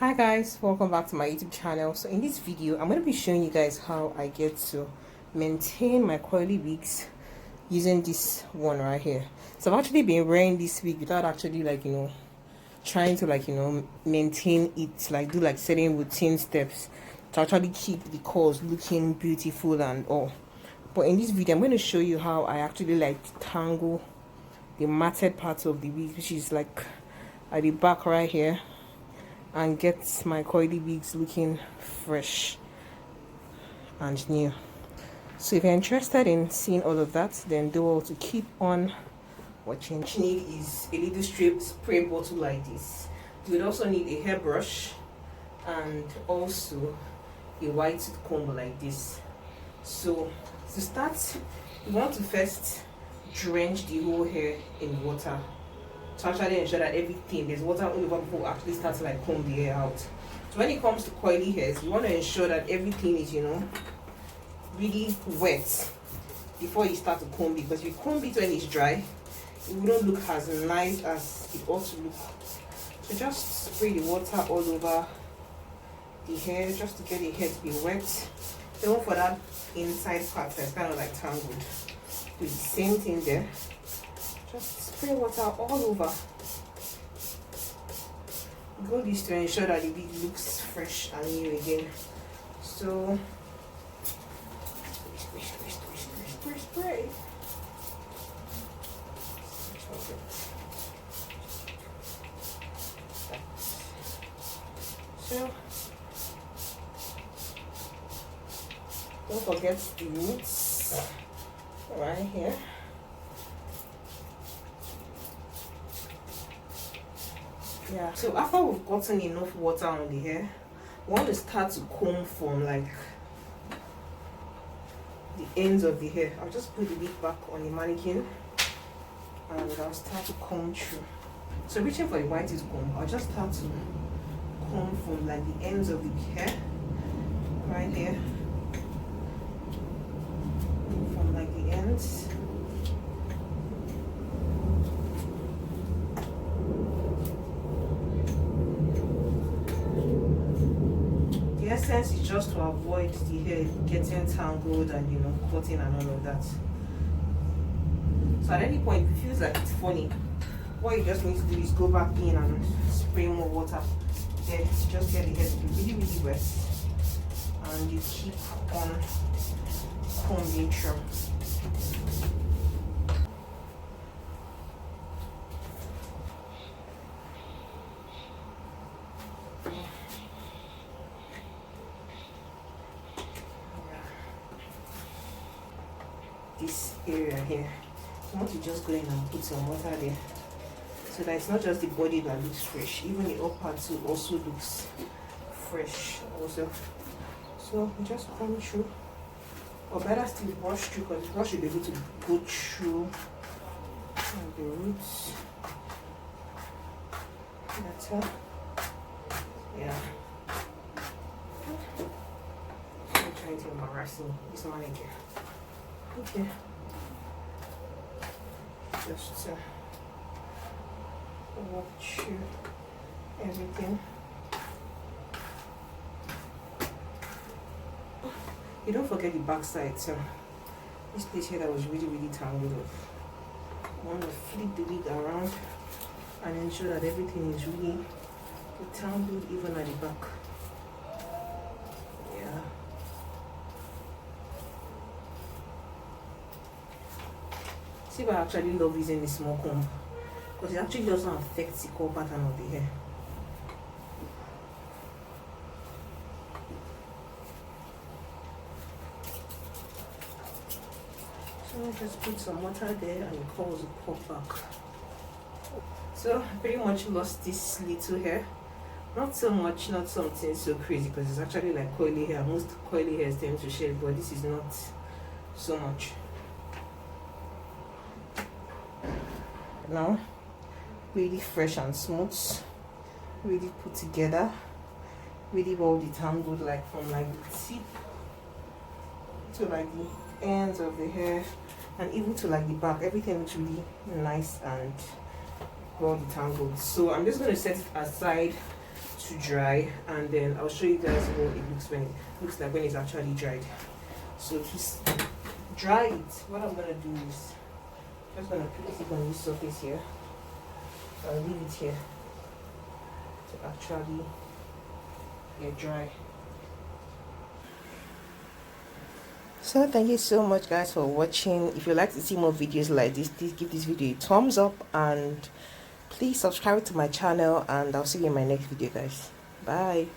Hi guys, welcome back to my YouTube channel. So in this video I'm going to be showing you guys how I get to maintain my curly wigs using this one right here. So I've actually been wearing this wig without actually trying to maintain it, do certain routine steps to actually keep the curls looking beautiful and all. But in this video I'm going to show you how I actually tangle the matted part of the wig, which is at the back right here, and get my curly wigs looking fresh and new. So if you're interested in seeing all of that, then do all to keep on watching. What you need is a little spray bottle like this. You would also need a hairbrush and also a white comb like this. So to start, you want to first drench the whole hair in water to actually ensure that there's water all over before actually start to comb the hair out. So when it comes to coily hairs, you want to ensure that everything is really wet before you start to comb it, because if you comb it when it's dry, it wouldn't look as nice as it ought to look. So just spray the water all over the hair just to get the hair to be wet. Then for that inside part that's kind of tangled, do the same thing there. Just spray water all over. Go this to ensure that the wig looks fresh and new again. So spray. So don't forget the roots right here. Yeah, so after we've gotten enough water on the hair, we want to start to comb from the ends of the hair. I'll just put the wig back on the mannequin and I'll start to comb through. So reaching for the whitest comb, I'll just start to comb from the ends of the hair right here, from the ends. The essence is just to avoid the hair getting tangled and cutting and all of that. So at any point if it feels like it's funny, what you just need to do is go back in and spray more water. Then just get the hair to be really wet, and you keep on combing through. This area here, I want to just go in and put some water there, so that it's not just the body that looks fresh, even the upper too also looks fresh also. So just comb through, or better still brush through, because the brush should be able to go through the roots better. Yeah, I'm trying to embarrass this manager. Okay, just walk through everything. You don't forget the back side. So this place here that was really tangled up, I want to flip the wig around and ensure that everything is really tangled even at the back. Yeah. See, but I actually love using the small comb, because it actually doesn't affect the curl pattern of the hair. So just put some water there and the curls will pop back. So I pretty much lost this little hair. Not so much, not something so crazy, because it's actually like coily hair. Most coily hairs tend to shed, but this is not so much. Now really fresh and smooth, really put together, really well detangled, from the tip to the ends of the hair, and even to the back. Everything looks really nice and well detangled. So I'm just going to set it aside to dry, and then I'll show you guys what it looks like when it's actually dried. So to dry it, what I'm gonna do is just gonna place it on this surface here. I'll leave it here to actually get dry. So thank you so much guys for watching. If you'd like to see more videos like this, please give this video a thumbs up and please subscribe to my channel, and I'll see you in my next video guys. Bye.